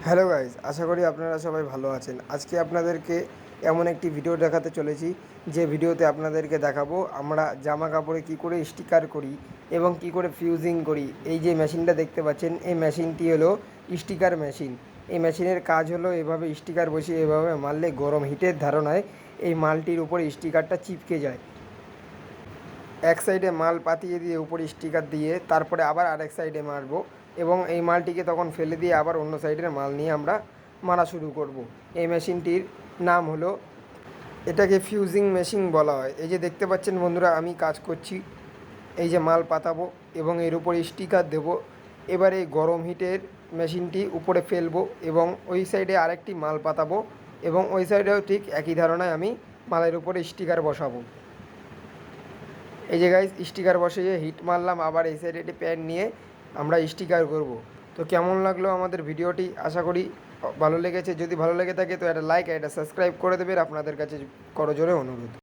Hello guys, আশা করি আপনারা সবাই ভালো আছেন। আজকে আপনাদেরকে এমন একটি ভিডিও দেখাতে চলেছি যে ভিডিওতে আপনাদেরকে দেখাবো আমরা জামা কাপড়ে কী করে স্টিকার করি এবং কী করে ফিউজিং করি। এই যে মেশিনটা দেখতে পাচ্ছেন, এই মেশিনটি হলো স্টিকার মেশিন। এই মেশিনের কাজ হলো এভাবে স্টিকার বসিয়ে এভাবে মারলে গরম হিটের ধারণায় এই মালটির উপরে স্টিকারটা চিপকে যায়। এক সাইডে মাল পাতিয়ে দিয়ে উপরে স্টিকার দিয়ে তারপরে আবার আরেক সাইডে মারবো এবং এই মালটিকে তখন ফেলে দিয়ে আবার অন্য সাইডের মাল নিয়ে আমরা মারা শুরু করব। এই মেশিনটির নাম হলো, এটাকে ফিউজিং মেশিন বলা হয়। এই যে দেখতে পাচ্ছেন বন্ধুরা, আমি কাজ করছি, এই যে মাল পাতাবো এবং এর উপরে স্টিকার দেবো। এবার এই গরম হিটের মেশিনটি উপরে ফেলবো এবং ওই সাইডে আরেকটি মাল পাতাবো এবং ওই সাইডেও ঠিক একই ধারণায় আমি মালের উপরে স্টিকার বসাবো। এই যে গাইজ স্টিকার বসিয়ে হিট মারলাম, আবার এই সাইডে একটি প্যান নিয়ে আমরা স্টিকার করব। তো কেমন লাগলো আমাদের ভিডিওটি, আশা করি ভালো লেগেছে। যদি ভালো লেগে থাকে তো একটা লাইক আর একটা সাবস্ক্রাইব করে দেবেন, আপনাদের কাছে করজোরে অনুরোধ।